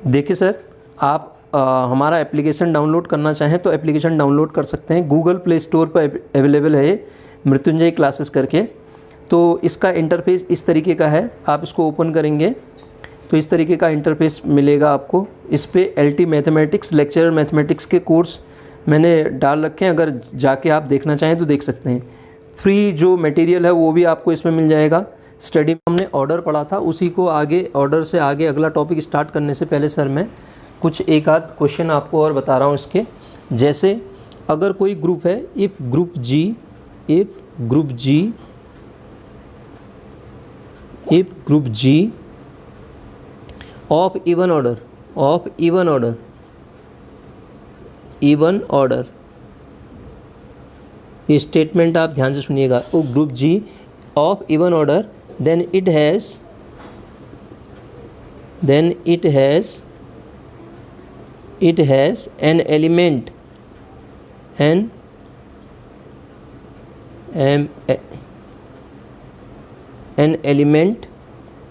देखिए सर, आप हमारा एप्लीकेशन डाउनलोड करना चाहें तो एप्लीकेशन डाउनलोड कर सकते हैं। गूगल प्ले स्टोर पर अवेलेबल है ये, मृत्युंजय क्लासेस करके। तो इसका इंटरफेस इस तरीके का है, आप इसको ओपन करेंगे तो इस तरीके का इंटरफेस मिलेगा आपको। इस पे LT मैथमेटिक्स, लेक्चरर मैथमेटिक्स के कोर्स मैंने डाल रखे हैं, अगर जाके आप देखना चाहें तो देख सकते हैं। फ्री जो मटेरियल है वो भी आपको इसमें मिल जाएगा। स्टडी में हमने ऑर्डर पढ़ा था, उसी को आगे ऑर्डर से आगे अगला टॉपिक स्टार्ट करने से पहले सर मैं कुछ एक आध क्वेश्चन आपको और बता रहा हूँ इसके। जैसे अगर कोई ग्रुप है, if group G of even order, ये स्टेटमेंट आप ध्यान से सुनिएगा। वो group G of even order, then it has an element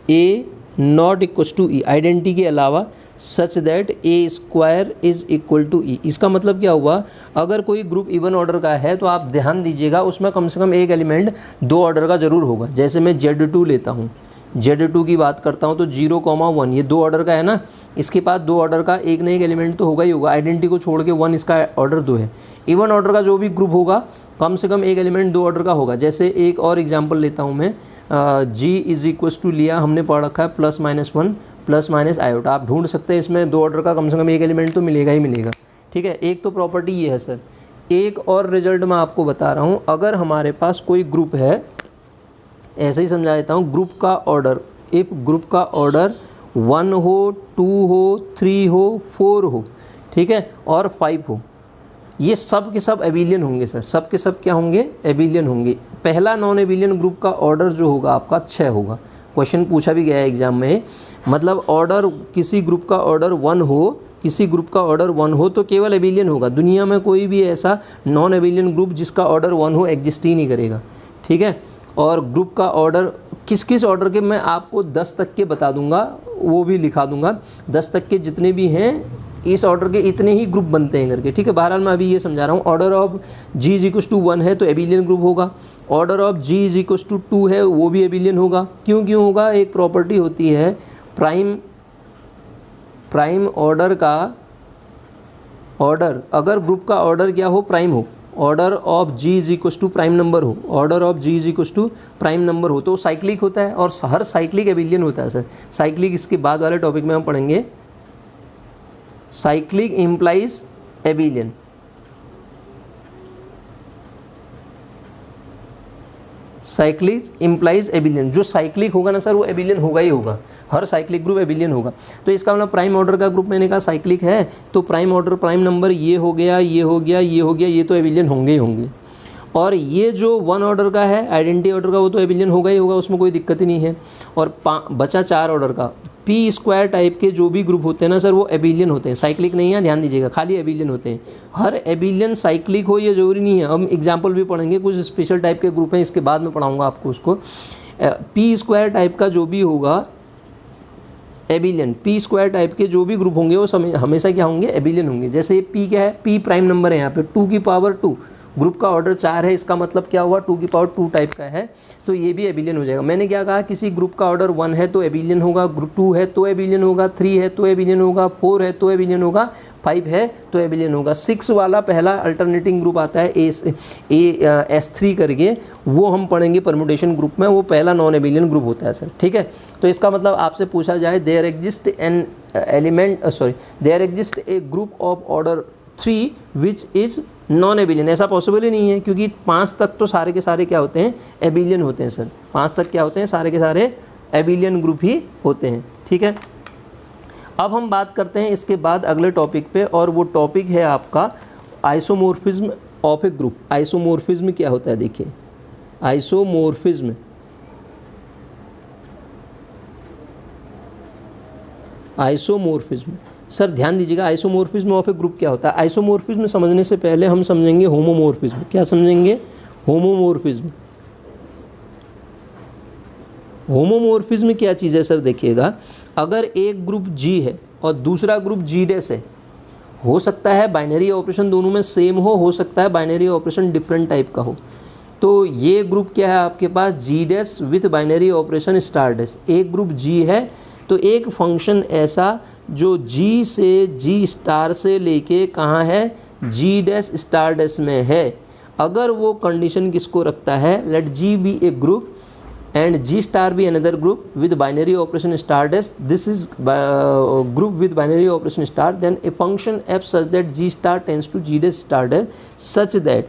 A not equals to E, identity के अलावा, such that A square is equal to E। इसका मतलब क्या हुआ, अगर कोई ग्रुप इवन ऑर्डर का है तो आप ध्यान दीजिएगा उसमें कम से कम एक एलिमेंट 2 ऑर्डर का ज़रूर होगा। जैसे मैं Z2 लेता हूँ, Z2 की बात करता हूँ तो 0,1 ये 2 ऑर्डर का है ना, इसके पास 2 ऑर्डर का एक ना एक एलिमेंट तो होगा ही होगा। आइडेंटिटी को छोड़ के 1 इसका ऑर्डर 2 है। इवन ऑर्डर का जो भी ग्रुप होगा कम से कम एक एलिमेंट 2 ऑर्डर का होगा। जैसे एक और एग्जाम्पल लेता हूँ मैं, G इज इक्वस टू लिया हमने पढ़ रखा है +-1 + आयोटा। आप ढूंढ सकते हैं इसमें 2 ऑर्डर का कम से कम एक एलिमेंट तो मिलेगा ही मिलेगा। ठीक है, एक तो प्रॉपर्टी ये है सर। एक और रिजल्ट मैं आपको बता रहा हूँ, अगर हमारे पास कोई ग्रुप है, ऐसे ही समझा देता हूँ, ग्रुप का ऑर्डर, इफ़ ग्रुप का ऑर्डर 1 हो, 2 हो, 3 हो, 4 हो, ठीक है, और 5 हो, ये सब के सब एबिलियन होंगे सर। सब के सब क्या होंगे, एबिलियन होंगे। पहला नॉन एबिलियन ग्रुप का ऑर्डर जो होगा आपका 6 होगा। क्वेश्चन पूछा भी गया है एग्जाम में, मतलब ऑर्डर किसी ग्रुप का ऑर्डर 1 हो, किसी ग्रुप का ऑर्डर 1 हो तो केवल एबिलियन होगा। दुनिया में कोई भी ऐसा नॉन एबिलियन ग्रुप जिसका ऑर्डर 1 हो एग्जिस्ट ही नहीं करेगा। ठीक है, और ग्रुप का ऑर्डर किस किस ऑर्डर के मैं आपको 10 तक के बता दूंगा, वो भी लिखा दूंगा। 10 तक के जितने भी हैं इस ऑर्डर के इतने ही ग्रुप बनते हैं करके। ठीक है, बहरहाल मैं अभी ये समझा रहा हूँ। Order of G is equals to 1 है तो एबिलियन ग्रुप होगा। Order of G is equals to 2 है वो भी एबिलियन होगा। क्यों होगा, एक प्रॉपर्टी होती है प्राइम ऑर्डर का ऑर्डर, अगर ग्रुप का ऑर्डर क्या हो, प्राइम हो, order of G is equals to prime number हो, order of G is equals to prime number हो तो साइक्लिक होता है, और हर साइक्लिक एबिलियन होता है सर। साइक्लिक इसके बाद वाले टॉपिक में हम पढ़ेंगे। Cyclic implies एबिलियन, cyclic implies एबिलियन। जो साइक्लिक होगा ना सर वो एबिलियन होगा ही होगा, हर साइक्लिक ग्रुप एबिलियन होगा। तो इसका मतलब प्राइम ऑर्डर का ग्रुप मैंने कहा साइक्लिक है तो प्राइम ऑर्डर प्राइम नंबर ये हो गया, ये हो गया, ये हो गया, ये तो एबिलियन होंगे ही होंगे। और ये जो 1 ऑर्डर का है आइडेंटिटी ऑर्डर का वो तो एबिलियन होगा ही होगा, उसमें कोई दिक्कत ही नहीं है। और बचा 4 ऑर्डर का P स्क्वायर टाइप के जो भी ग्रुप होते हैं ना सर वो एबिलियन होते हैं, साइक्लिक नहीं है, ध्यान दीजिएगा, खाली एबिलियन होते हैं। हर एबिलियन साइक्लिक हो ये ज़रूरी नहीं है। हम एग्जाम्पल भी पढ़ेंगे, कुछ स्पेशल टाइप के ग्रुप हैं, इसके बाद में पढ़ाऊँगा आपको उसको। P स्क्वायर टाइप का जो भी होगा एबिलियन, P स्क्वायर टाइप के जो भी ग्रुप होंगे वो हमेशा क्या होंगे, एबिलियन होंगे। जैसे P क्या है, P प्राइम नंबर है यहाँ पे 2 की पावर 2, ग्रुप का ऑर्डर 4 है, इसका मतलब क्या हुआ 2 की पावर 2 टाइप का है तो ये भी एबिलियन हो जाएगा। मैंने क्या कहा, किसी ग्रुप का ऑर्डर 1 है तो एबिलियन होगा, ग्रुप 2 है तो एबिलियन होगा, 3 है तो एबिलियन होगा, 4 है तो एबिलियन होगा, 5 है तो एबिलियन होगा। 6 वाला पहला अल्टरनेटिंग ग्रुप आता है S3 करके, वो हम पढ़ेंगे परम्यूटेशन ग्रुप में, वो पहला नॉन एबिलियन ग्रुप होता है सर। ठीक है, तो इसका मतलब आपसे पूछा जाए there exist a group of order 3 which is non abelian, ऐसा पॉसिबल ही नहीं है क्योंकि 5 तक तो सारे के सारे क्या होते हैं, एबिलियन होते हैं सर। 5 तक क्या होते हैं, सारे के सारे एबिलियन ग्रुप ही होते हैं। ठीक है, अब हम बात करते हैं इसके बाद अगले टॉपिक पे, और वो टॉपिक है आपका isomorphism of A group. Isomorphism क्या होता है देखिए, आइसोमॉर्फिज्म सर ध्यान दीजिएगा, आइसोमॉर्फिज्म ऑफ ए ग्रुप क्या होता है। आइसोमॉर्फिज्म समझने से पहले हम समझेंगे होमोमॉर्फिज्म। क्या समझेंगे, होमोमॉर्फिज्म। होमोमॉर्फिज्म क्या चीज़ है सर, देखिएगा, अगर एक ग्रुप G है और दूसरा ग्रुप G डैश है, हो सकता है बाइनरी ऑपरेशन दोनों में सेम हो सकता है बाइनरी ऑपरेशन डिफरेंट टाइप का हो। तो ये ग्रुप क्या है आपके पास, G dash with binary operation star dash. एक ग्रुप G है तो एक फंक्शन ऐसा जो G से G स्टार से लेके कहाँ है, G डैश स्टार डैश में है, अगर वो कंडीशन किसको रखता है, let G be a group and G star be another group with binary operation star dash, this is group with binary operation star, then a function f such that G star tends to G dash star dash such that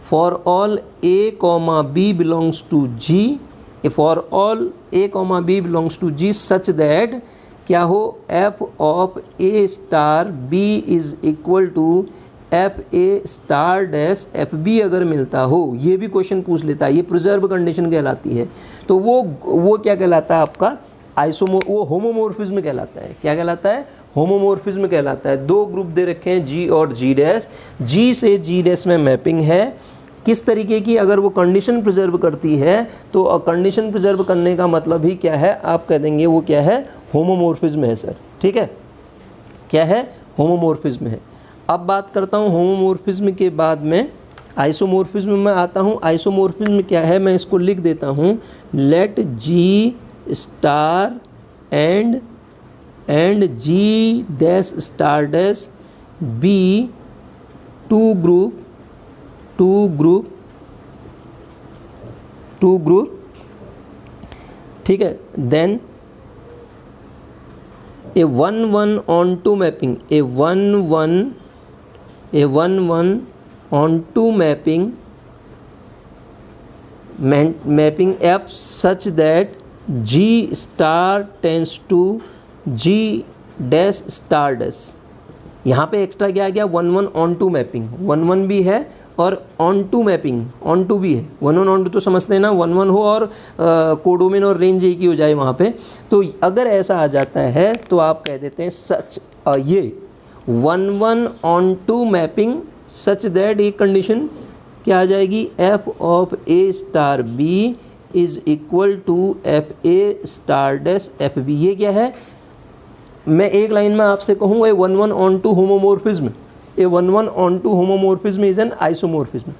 for all a comma b belongs to G, for all a comma b belongs to G such that क्या हो, f of a star b is equal to F A star dash F B अगर मिलता हो, ये भी question पूछ लेता है, ये प्रिजर्व कंडीशन कहलाती है। तो वो क्या कहलाता है आपका, वो होमोमॉर्फिज्म कहलाता है। क्या कहलाता है, होमोमॉर्फिज्म कहलाता है। दो ग्रुप दे रखे हैं G और G डैश, G से G डैश में मैपिंग है, किस तरीके की, अगर वो कंडीशन प्रिजर्व करती है तो कंडीशन प्रिजर्व करने का मतलब ही क्या है, आप कह देंगे वो क्या है, होमोमॉर्फिज्म है सर। ठीक है, क्या है, होमोमॉर्फिज्म है। अब बात करता हूँ होमोमॉर्फिज्म के बाद में आइसोमॉर्फिज्म में आता हूँ। आइसोमॉर्फिज्म क्या है, मैं इसको लिख देता हूँ, let G star and G dash star dash B to group, ठीक है, then a 1-1 onto mapping, a 1-1 onto mapping f such that G star tends to G dash star dash। यहाँ पे एक्स्ट्रा क्या आ गया, 1-1 onto mapping, 1-1 भी है और on to mapping, onto भी है। 1-1 ऑन टू तो समझते हैं ना, 1-1 हो और कोडोमेन और रेंज एक ही हो जाए वहाँ पे। तो अगर ऐसा आ जाता है तो आप कह देते हैं सच, ये 1-1 on to mapping such that, एक कंडीशन क्या आ जाएगी, F of A star B is equal to F A star dash F B. ये क्या है, मैं एक लाइन में आपसे कहूँ, a 1-1 on to homomorphism, a 1-1 on to homomorphism is an isomorphism.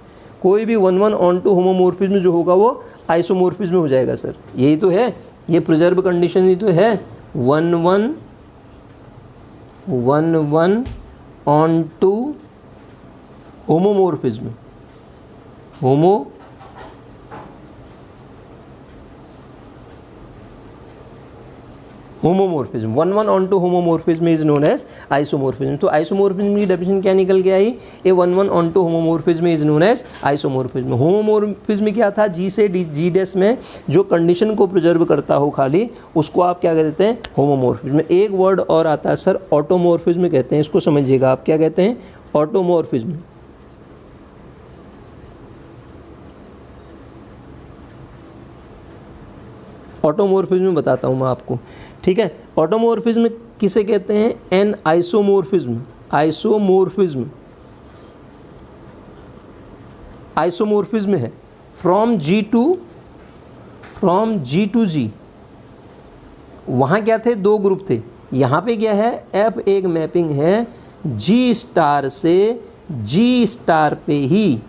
कोई भी 1-1 ऑन टू होमोमॉर्फिज्म जो होगा वो आइसोमॉर्फिज्म हो जाएगा सर। यही तो है, ये प्रिजर्व कंडीशन ही तो है, 1-1 on to homomorphism, homomorphism 1-1 on to homomorphism is known as isomorphism. तो आइसोमॉर्फिज्म की डेफिनेशन क्या निकल के आई, a 1-1 on to homomorphism is known as isomorphism. Homomorphism क्या था, G से G डैश में जो कंडीशन को प्रिजर्व करता हो खाली, उसको आप क्या कहते हैं, होमोमॉर्फिज्म। एक वर्ड और आता है सर, ऑटोमॉर्फिज्म कहते हैं, इसको समझिएगा आप, क्या कहते हैं, ऑटोमॉर्फिज्म। ऑटोमॉर्फिज्म बताता हूँ मैं आपको, ठीक है। ऑटोमॉर्फिज्म किसे कहते हैं, एन आइसोमॉर्फिज्म, आइसोमॉर्फिज्म है फ्रॉम G टू G। वहाँ क्या थे, दो ग्रुप थे, यहाँ पे क्या है, F एक मैपिंग है G स्टार से G स्टार पे ही।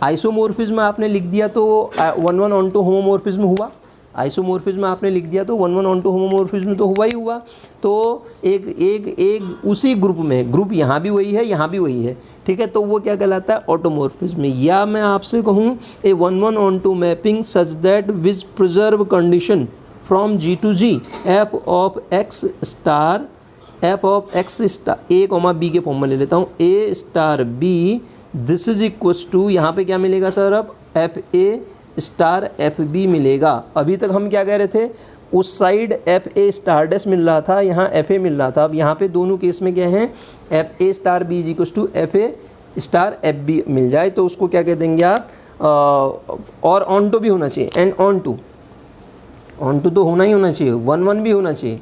आइसोमॉर्फिज्म आपने लिख दिया तो 1-1 ऑन टू होमोमॉर्फिज्म हुआ, आइसोमॉर्फिज्म आपने लिख दिया तो 1-1 ऑन टू होमोमॉर्फिज्म तो हुआ ही हुआ। तो एक उसी ग्रुप में, ग्रुप यहाँ भी वही है, यहाँ भी वही है, ठीक है, तो वो क्या कहलाता है, ऑटोमॉर्फिज्म। या मैं आपसे कहूँ, a 1-1 on to mapping such that which preserve condition from G to G, F of X star A comma B के फॉर्म में ले लेता हूँ, A star B, this is equals to, यहाँ पे क्या मिलेगा सर, अब F A star F B मिलेगा। अभी तक हम क्या कह रहे थे, उस side F A star dash मिल रहा था, यहाँ एफ ए मिल रहा था। अब यहाँ पे दोनों केस में क्या है, F A star B is equals to F A star F B मिल जाए तो उसको क्या कह देंगे आप, और ऑन टू भी होना चाहिए, एंड ऑन टू तो होना ही होना चाहिए, 1-1 भी होना चाहिए,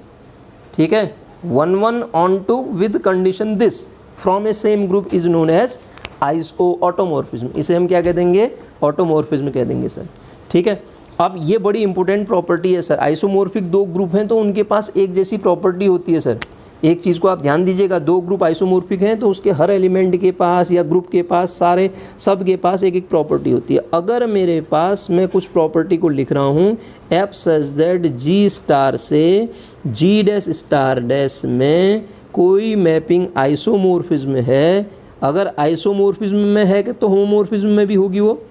ठीक है। 1-1 on to with condition this from a same group is known as automorphism. इसे हम क्या कह देंगे, ऑटोमॉर्फिज्म कह देंगे सर, ठीक है। अब ये बड़ी इंपॉर्टेंट प्रॉपर्टी है सर, आइसोमॉर्फिक दो ग्रुप हैं तो उनके पास एक जैसी प्रॉपर्टी होती है सर। एक चीज़ को आप ध्यान दीजिएगा, दो ग्रुप आइसोमॉर्फिक हैं तो उसके हर एलिमेंट के पास या ग्रुप के पास सारे सब के पास एक एक प्रॉपर्टी होती है। अगर मेरे पास मैं कुछ प्रॉपर्टी को लिख रहा हूँ F such that G star से जी डैश स्टार डैश में कोई मैपिंग आइसोमॉर्फिज्म है, अगर आइसोमॉर्फिज्म में है तो होमोमॉर्फिज्म में भी होगी वो।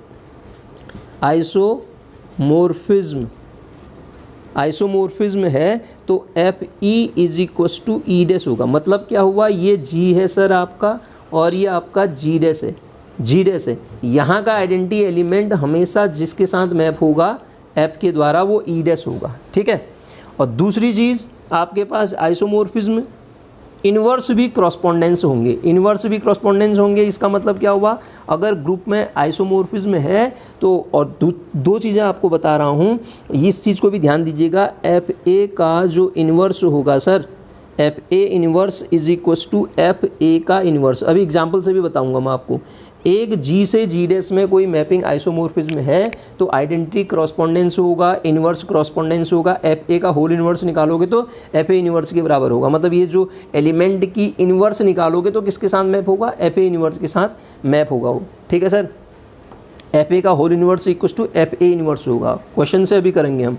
आइसोमॉर्फिज्म है तो F E is equals to E dash होगा। मतलब क्या हुआ, ये जी है सर आपका और ये आपका जी डैश है, जी डैश है। यहाँ का आइडेंटिटी एलिमेंट हमेशा जिसके साथ मैप होगा एफ के द्वारा वो ई डैश होगा, ठीक है। और दूसरी चीज़ आपके पास आइसोमॉर्फिज्म इन्वर्स भी क्रॉसपोंडेंस होंगे, इन्वर्स भी क्रॉसपोंडेंस होंगे। इसका मतलब क्या हुआ, अगर ग्रुप में आइसोमॉर्फिज्म है तो, और दो चीज़ें आपको बता रहा हूँ, इस चीज़ को भी ध्यान दीजिएगा। एफ ए का जो इन्वर्स होगा sir, F A inverse is equals to F A का इन्वर्स। अभी एग्जाम्पल से भी बताऊँगा मैं आपको। एक जी से जी डैश में कोई मैपिंग आइसोमॉर्फिज्म है तो आइडेंटिटी क्रॉसपोंडेंस होगा, इन्वर्स क्रॉसपोंडेंस होगा। एफ ए का होल इन्वर्स निकालोगे तो एफ ए इन्वर्स के बराबर होगा। मतलब ये जो एलिमेंट की इन्वर्स निकालोगे तो किसके साथ मैप होगा, एफ ए इन्वर्स के साथ मैप होगा वो, ठीक है सर। एफ ए का whole inverse equals to F A inverse होगा, क्वेश्चन से अभी करेंगे हम।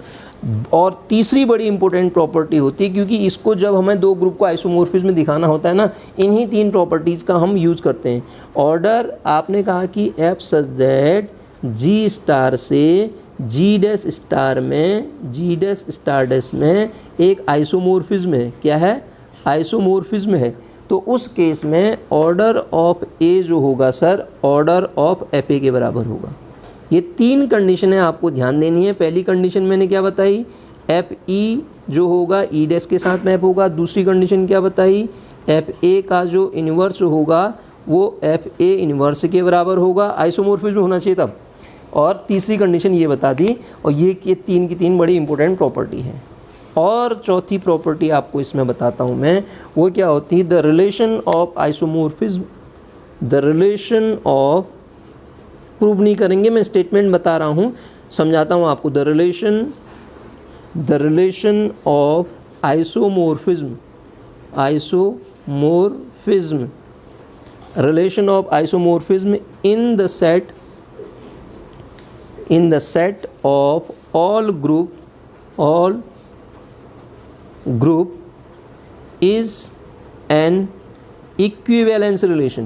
और तीसरी बड़ी इंपॉर्टेंट प्रॉपर्टी होती है, क्योंकि इसको जब हमें दो ग्रुप को आइसोमॉर्फिज्म में दिखाना होता है ना, इन्हीं तीन प्रॉपर्टीज़ का हम यूज़ करते हैं। ऑर्डर आपने कहा कि F such that G star से जी डैश स्टार में जी डैश स्टार डैश में एक आइसोमॉर्फिज्म है। क्या है, आइसोमॉर्फिज्म है। तो उस केस में ऑर्डर ऑफ ए जो होगा sir, order of F A के बराबर होगा। ये तीन कंडीशनें आपको ध्यान देनी है। पहली कंडीशन मैंने क्या बताई, एफ ई जो होगा ई डैश के साथ मैप होगा। दूसरी कंडीशन क्या बताई, एफ ए का जो इन्वर्स होगा वो एफ ए इन्वर्स के बराबर होगा, आइसोमॉर्फिज्म होना चाहिए तब। और तीसरी कंडीशन ये बता दी, और ये तीन की तीन बड़ी इंपॉर्टेंट प्रॉपर्टी है। और चौथी प्रॉपर्टी आपको इसमें बताता हूँ मैं, वो क्या होती है, the relation of isomorphism, the relation of, prove नहीं करेंगे, मैं स्टेटमेंट बता रहा हूँ, समझाता हूँ आपको। The relation of isomorphism, isomorphism, relation of isomorphism in the set of all group is an equivalence relation।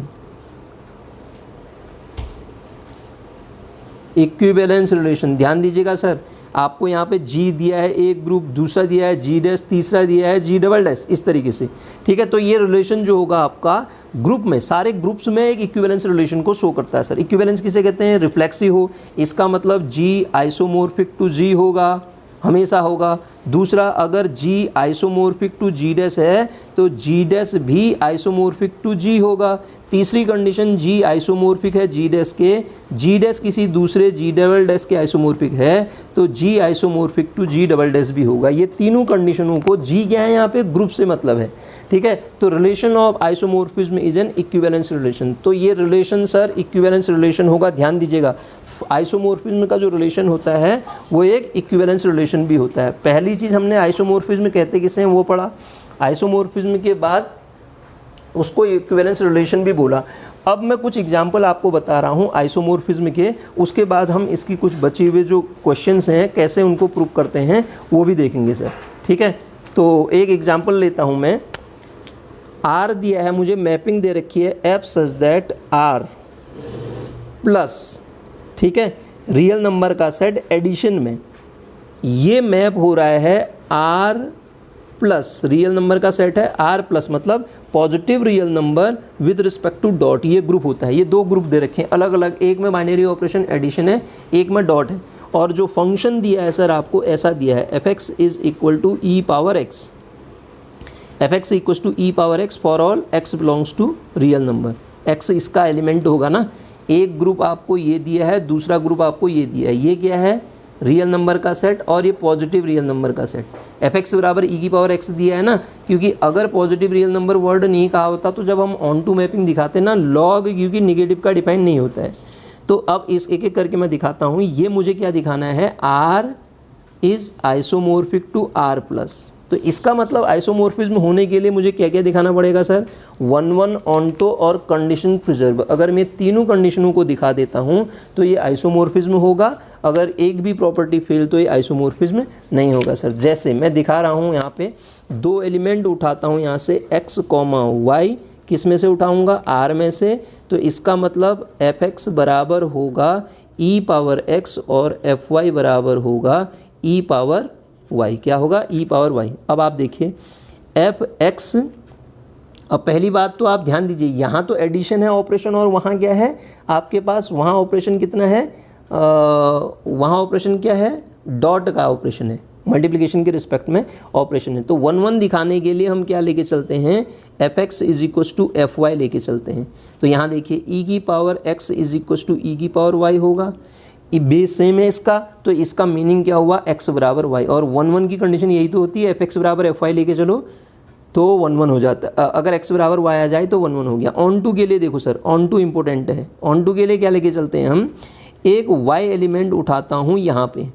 Equivalence relation ध्यान दीजिएगा सर, आपको यहाँ पे जी दिया है एक ग्रुप, दूसरा दिया है जी डैश, तीसरा दिया है जी डबल डैश, इस तरीके से, ठीक है। तो ये रिलेशन जो होगा आपका ग्रुप में, सारे ग्रुप्स में एक इक्विवेलेंस रिलेशन को शो करता है सर। इक्विवेलेंस किसे कहते हैं, रिफ्लेक्सिव हो, इसका मतलब जी आइसोमॉर्फिक टू जी होगा, हमेशा होगा। दूसरा, अगर जी आइसोमॉर्फिक टू जी डैश है तो जी डैश भी आइसोमॉर्फिक टू जी होगा। तीसरी कंडीशन, जी आइसोमॉर्फिक है जी डैश के, जी डैश किसी दूसरे जी डबल डैश के आइसोमॉर्फिक है तो G isomorphic to G double dash भी होगा। ये तीनों कंडीशनों को, जी क्या है यहाँ पे, ग्रुप से मतलब है, ठीक है। तो relation of isomorphism is an equivalence relation. तो ये रिलेशन सर इक्विवेलेंस रिलेशन होगा, ध्यान दीजिएगा। आइसोमॉर्फिज्म का जो रिलेशन होता है वो एक इक्विवेलेंस रिलेशन भी होता है। पहली चीज़ हमने आइसोमॉर्फिज्म कहते किसे हैं वो पढ़ा, आइसोमॉर्फिज्म के बाद उसको इक्विवेलेंस रिलेशन भी बोला। अब मैं कुछ एग्जांपल आपको बता रहा हूँ आइसोमॉर्फिज्म के, उसके बाद हम इसकी कुछ बचे हुए जो क्वेश्चंस हैं कैसे उनको प्रूव करते हैं वो भी देखेंगे सर, ठीक है। तो एक एग्जांपल लेता हूँ मैं, आर दिया है मुझे, मैपिंग दे रखी है F such that R plus, ठीक है, रियल नंबर का सेट एडिशन में, ये मैप हो रहा है आर प्लस, रियल नंबर का सेट है आर प्लस, मतलब positive real number with respect to dot, ये ग्रुप होता है। ये दो ग्रुप दे रखे हैं अलग अलग, एक में बाइनरी ऑपरेशन एडिशन है, एक में डॉट है। और जो फंक्शन दिया है सर आपको ऐसा दिया है, F X is equal to E power X, F X equal to E power X for all X belongs to real number. X इसका एलिमेंट होगा ना, एक ग्रुप आपको ये दिया है, दूसरा ग्रुप आपको ये दिया है, ये क्या है, रियल नंबर का सेट और ये पॉजिटिव रियल नंबर का सेट। एफ एक्स बराबर ई की पावर एक्स दिया है ना, क्योंकि अगर पॉजिटिव रियल नंबर वर्ड नहीं कहा होता तो जब हम ऑन टू मैपिंग दिखाते हैं ना, लॉग क्योंकि निगेटिव का डिपेंड नहीं होता है, तो अब इस एक एक करके मैं दिखाता हूँ। ये मुझे क्या दिखाना है, R is isomorphic to R plus. तो इसका मतलब आइसोमोर्फिज्म होने के लिए मुझे क्या क्या दिखाना पड़ेगा सर, 1-1 ऑन्टो और कंडीशन प्रिजर्व। अगर मैं तीनों कंडीशनों को दिखा देता हूँ तो ये आइसोमोर्फिज्म होगा, अगर एक भी प्रॉपर्टी फेल तो ये आइसोमोर्फिज्म नहीं होगा सर। जैसे मैं दिखा रहा हूँ यहाँ पे 2 एलिमेंट उठाता हूँ यहाँ से x, y, किस में से उठाऊँगा, r में से। तो इसका मतलब fx बराबर होगा e पावर x और fy बराबर होगा e पावर y। क्या होगा, e पावर y। अब आप देखिए fx, अब पहली बात तो आप ध्यान दीजिए, यहाँ तो एडिशन है ऑपरेशन और वहाँ क्या है आपके पास, वहाँ ऑपरेशन कितना है, वहाँ ऑपरेशन क्या है, डॉट का ऑपरेशन है, मल्टीप्लिकेशन के रिस्पेक्ट में ऑपरेशन है। तो 1-1 दिखाने के लिए हम क्या लेके चलते हैं, fx is equals to fy लेके चलते हैं। तो यहाँ देखिए e की power x is equals to e की पावर y होगा, ये बेस सेम है इसका, तो इसका मीनिंग क्या हुआ, x बराबर y। और 1-1 की कंडीशन यही तो होती है, fx बराबर fy लेके चलो तो 1-1 हो जाता है, अगर x बराबर y आ जाए तो 1-1 हो गया। ऑन टू के लिए देखो सर, ऑन टू इंपॉर्टेंट है, ऑन टू के लिए क्या लेके चलते हैं हम, एक y एलिमेंट उठाता हूँ यहाँ पे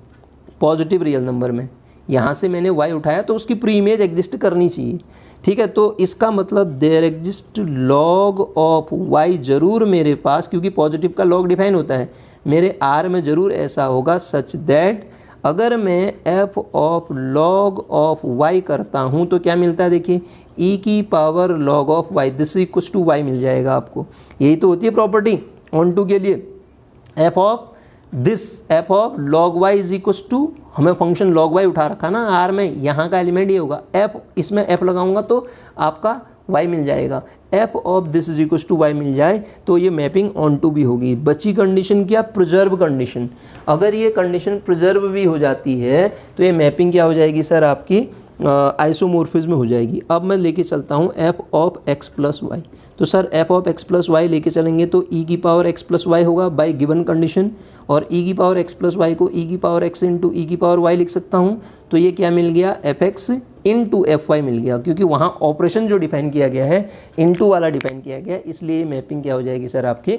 पॉजिटिव रियल नंबर में, यहाँ से मैंने y उठाया तो उसकी प्री इमेज एग्जिस्ट करनी चाहिए, ठीक है। तो इसका मतलब there exist log of y ज़रूर मेरे पास, क्योंकि पॉजिटिव का लॉग डिफाइन होता है, मेरे r में ज़रूर ऐसा होगा सच दैट अगर मैं f of log of y करता हूँ तो क्या मिलता है, देखिए e की power log of y this equal to y मिल जाएगा आपको। यही तो होती है प्रॉपर्टी ऑन टू के लिए, f of this f of log y is equal to, हमें फंक्शन log y उठा रखा ना r में, यहाँ का एलिमेंट ये होगा f, इसमें f लगाऊंगा तो आपका y मिल जाएगा, f of this is equal to y मिल जाए तो ये मैपिंग ऑन टू भी होगी। बची कंडीशन क्या, प्रिजर्व कंडीशन। अगर ये कंडीशन प्रिजर्व भी हो जाती है तो ये मैपिंग क्या हो जाएगी सर, आपकी आइसोमोर्फिज्म हो जाएगी। अब मैं लेके चलता हूँ f of x plus Y. तो sir f of x plus Y लेके चलेंगे तो e की पावर x प्लस वाई होगा बाय गिवन कंडीशन, और e की पावर x प्लस वाई को e की पावर x इंटू e की पावर y लिख सकता हूँ। तो ये क्या मिल गया, fx इंटू fy मिल गया, क्योंकि वहाँ ऑपरेशन जो डिफाइन किया गया है इंटू वाला डिफाइन किया गया है, इसलिए मैपिंग क्या हो जाएगी सर आपकी।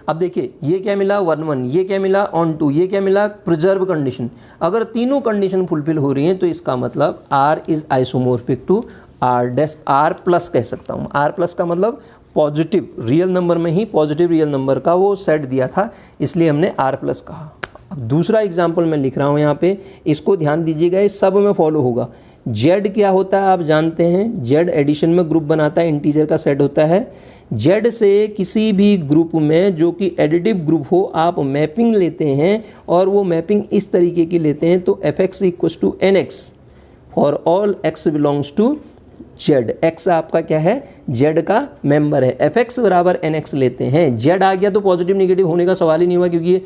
अब देखिए ये क्या मिला 1-1, ये क्या मिला ऑन टू, ये क्या मिला प्रिजर्व कंडीशन। अगर तीनों कंडीशन फुलफिल हो रही हैं तो इसका मतलब R is isomorphic to R plus कह सकता हूँ। R प्लस का मतलब पॉजिटिव रियल नंबर में ही पॉजिटिव रियल नंबर का वो सेट दिया था, इसलिए हमने R प्लस कहा। अब दूसरा एग्जाम्पल मैं लिख रहा हूँ यहाँ पे, इसको ध्यान दीजिएगा, ये सब में फॉलो होगा। Z क्या होता है आप जानते हैं, Z एडिशन में ग्रुप बनाता है, इंटीजर का सेट होता है। Z से किसी भी ग्रुप में जो कि एडिटिव ग्रुप हो आप मैपिंग लेते हैं, और वो मैपिंग इस तरीके की लेते हैं तो fx equals to nx for all x belongs to z। x आपका क्या है, z का मेंबर है, fx बराबर nx लेते हैं। z आ गया तो पॉजिटिव निगेटिव होने का सवाल ही नहीं हुआ, क्योंकि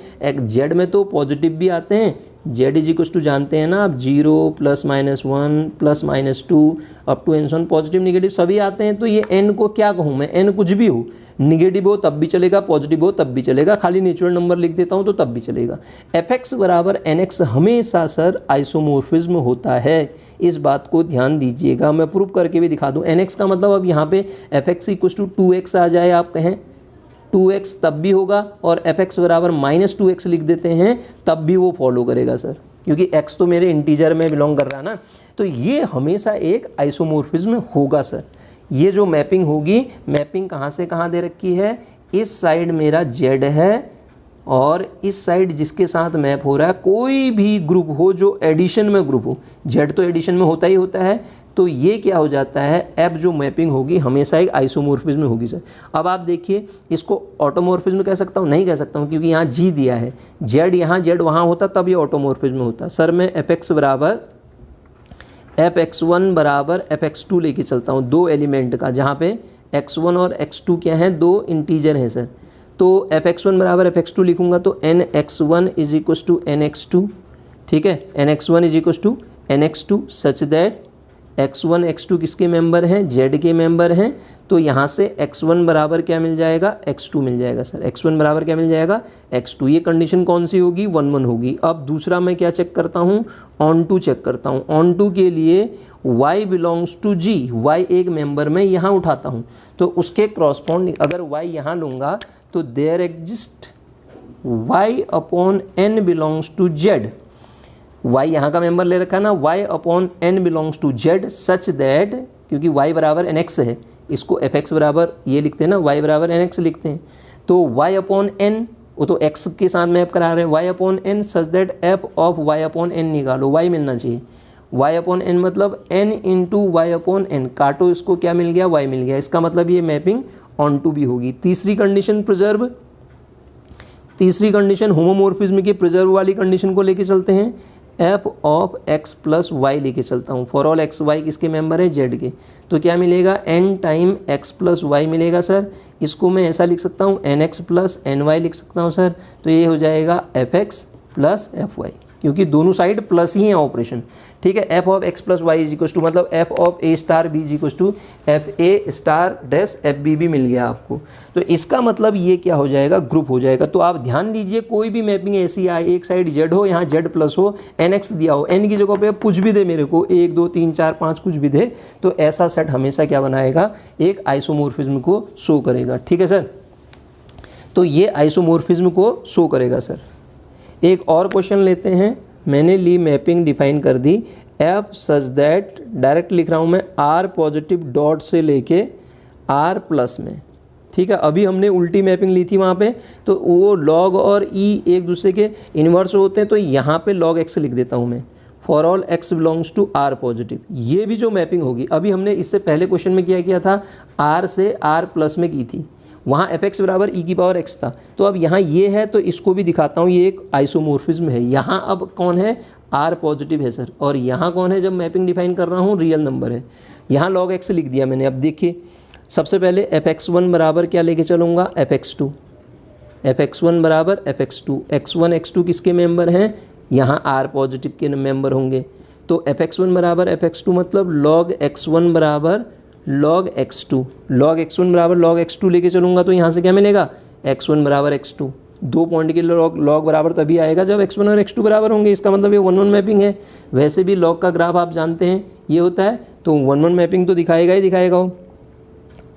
z में तो पॉजिटिव भी आते हैं। z इज इक्वल्स टू जानते हैं ना आप, 0 +-1 +-2 up to n positive negative सभी आते हैं। तो ये n को क्या कहूँ मैं, n कुछ भी हो, निगेटिव हो तब भी चलेगा, पॉजिटिव हो तब भी चलेगा, खाली नेचुरल नंबर लिख देता हूँ तो तब भी चलेगा। fx बराबर nx हमेशा सर आइसोमोर्फिज्म होता है, इस बात को ध्यान दीजिएगा। मैं प्रूव करके भी दिखा दूँ। nx का मतलब अब यहाँ पे fx इक्वल्स टू 2x आ जाए, आप कहें 2x तब भी होगा, और fx बराबर -2x लिख देते हैं तब भी वो फॉलो करेगा सर, क्योंकि x तो मेरे इंटीजर में बिलोंग कर रहा है ना। तो ये हमेशा एक आइसोमोर्फिज्म होगा सर। ये जो मैपिंग होगी, मैपिंग कहाँ से कहाँ दे रखी है, इस साइड मेरा z है और इस साइड जिसके साथ मैप हो रहा है कोई भी ग्रुप हो जो एडिशन में ग्रुप हो, z तो एडिशन में होता ही होता है, तो ये क्या हो जाता है, f जो मैपिंग होगी हमेशा एक आइसोमोर्फिज्म होगी सर। अब आप देखिए इसको ऑटोमोर्फिज्म कह सकता हूँ, नहीं कह सकता हूँ, क्योंकि यहाँ g दिया है, z यहाँ z वहाँ होता तब ये ऑटोमोर्फिज्म होता। सर मैं fx बराबर fx1 बराबर fx2 लेके चलता हूँ, दो एलिमेंट का, जहाँ पे x1 और x2 क्या हैं, दो इंटीजर हैं सर। तो fx1 बराबर fx2 लिखूंगा तो nx1 is equals to nx2, ठीक है, nx1 is equals to nx2 such that x1 x2 किसके मेंबर हैं, z के मेंबर हैं। तो यहाँ से x1 बराबर क्या मिल जाएगा, x2 मिल जाएगा सर। x1 बराबर क्या मिल जाएगा, x2। ये कंडीशन कौन सी होगी, 1-1 होगी। अब दूसरा मैं क्या चेक करता हूँ, ऑन टू चेक करता हूँ। ऑन टू के लिए y belongs to g, y एक मेंबर में यहाँ उठाता हूँ तो उसके क्रॉसपॉन्डिंग अगर y यहाँ लूँगा तो there exist y upon n belongs to z, y यहाँ का मेंबर ले रखा है ना, y upon n belongs to z such that, क्योंकि y बराबर nx है, इसको fx बराबर ये लिखते हैं ना, y बराबर nx लिखते हैं, तो y अपॉन n वो तो x के साथ मैप करा रहे हैं, y upon n such that f of y upon n निकालो, y मिलना चाहिए, y अपॉन n मतलब n into Y upon n, काटो इसको, क्या मिल गया, y मिल गया, इसका मतलब ये मैपिंग ऑन टू भी होगी। तीसरी कंडीशन प्रिजर्व, तीसरी कंडीशन होमोमॉर्फिज्म की प्रिजर्व वाली कंडीशन को लेके चलते हैं, f of x plus Y लेके चलता हूँ, फॉर ऑल x y किसके मेंबर है, z के, तो क्या मिलेगा n time x plus Y मिलेगा सर, इसको मैं ऐसा लिख सकता हूँ nx प्लस ny लिख सकता हूँ सर, तो ये हो जाएगा fx प्लस fy, क्योंकि दोनों साइड प्लस ही हैं ऑपरेशन, ठीक है। f of x plus Y is equal to मतलब f of a star b is equal to F A star dash F B भी मिल गया आपको, तो इसका मतलब ये क्या हो जाएगा, ग्रुप हो जाएगा। तो आप ध्यान दीजिए, कोई भी मैपिंग ऐसी आए, एक साइड z हो, यहाँ z प्लस हो, nx दिया हो, n की जगह पे कुछ भी दे मेरे को, 1 2 3 4 5 कुछ भी दे, तो ऐसा सेट हमेशा क्या बनाएगा, एक आइसोमॉर्फिज्म को शो करेगा, ठीक है सर। तो ये आइसोमॉर्फिज्म को शो करेगा सर। एक और क्वेश्चन लेते हैं, मैंने ली मैपिंग डिफाइन कर दी, एफ सच दैट, डायरेक्ट लिख रहा हूँ मैं, आर पॉजिटिव डॉट से लेके आर प्लस में, ठीक है। अभी हमने उल्टी मैपिंग ली थी वहाँ पे, तो वो लॉग और ई एक दूसरे के इन्वर्स होते हैं, तो यहाँ पे लॉग एक्स लिख देता हूँ मैं, for all X belongs to R positive. ये भी जो मैपिंग होगी, अभी हमने इससे पहले क्वेश्चन में क्या किया था, आर से आर प्लस में की थी, वहाँ एफ एक्स बराबर ई की पावर एक्स था, तो अब यहाँ ये है, तो इसको भी दिखाता हूँ, ये एक आइसोमॉर्फिज्म है। यहाँ अब कौन है, आर पॉजिटिव है सर, और यहाँ कौन है, जब मैपिंग डिफाइन कर रहा हूँ, रियल नंबर है, यहाँ लॉग एक्स लिख दिया मैंने। अब देखिए, सबसे पहले एफ एक्स वन बराबर क्या लेके चलूँगा, F X two, F X one बराबर F X two, X one X two किसके मेंबर हैं, यहाँ आर पॉजिटिव के मेंबर होंगे, तो एफ एक्स वन बराबर एफ एक्स टू मतलब लॉग एक्स वन बराबर log X two, log X one बराबर लॉग एक्स टू लेके चलूँगा, तो यहाँ से क्या मिलेगा, एक्स वन बराबर एक्स टू, 2 पॉइंट के लॉग बराबर तभी आएगा जब x1 और x2 बराबर होंगे, इसका मतलब ये 1-1 मैपिंग है। वैसे भी लॉग का ग्राफ आप जानते हैं ये होता है, तो 1-1 मैपिंग तो दिखाएगा ही दिखाएगा वो।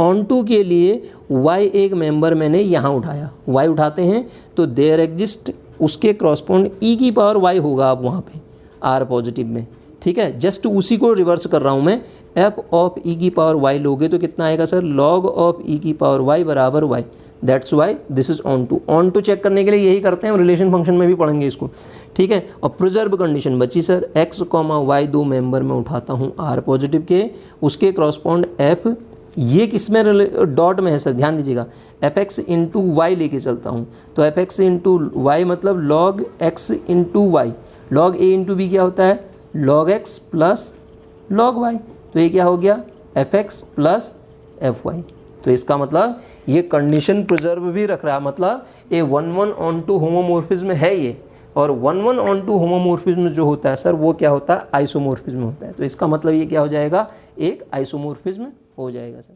ऑन टू के लिए y एक मेंबर मैंने यहाँ उठाया, y उठाते हैं तो देयर एग्जिस्ट, उसके क्रॉसपॉन्ड e की पावर y होगा आप वहाँ पे r पॉजिटिव में, ठीक है। जस्ट उसी को रिवर्स कर रहा हूँ मैं, f ऑफ e की पावर y लोगे तो कितना आएगा सर, log ऑफ e की पावर y बराबर y, that's why this is onto. Onto check करने के लिए यही करते हैं, हम रिलेशन फंक्शन में भी पढ़ेंगे इसको, ठीक है। और प्रिजर्व कंडीशन बची सर, x, y 2 मेंबर में उठाता हूँ r पॉजिटिव के, उसके क्रॉसपॉन्ड f, ये किसमें डॉट में है सर, ध्यान दीजिएगा, एफ एक्स इंटू वाई लेके चलता हूँ, तो एफ एक्स इंटू वाई मतलब log X into Y, log A into B क्या होता है, log X plus log Y, तो ये क्या हो गया, F X plus F Y. तो इसका मतलब ये कंडीशन प्रिजर्व भी रख रहा है, मतलब ये 1-1 ऑन टू होमोमॉर्फिज्म है ये, और 1-1 ऑन टू होमोमॉर्फिज्म जो होता है सर वो क्या होता है, आइसोमॉर्फिज्म होता है। तो इसका मतलब ये क्या हो जाएगा, एक आइसोमॉर्फिज्म हो जाएगा सर।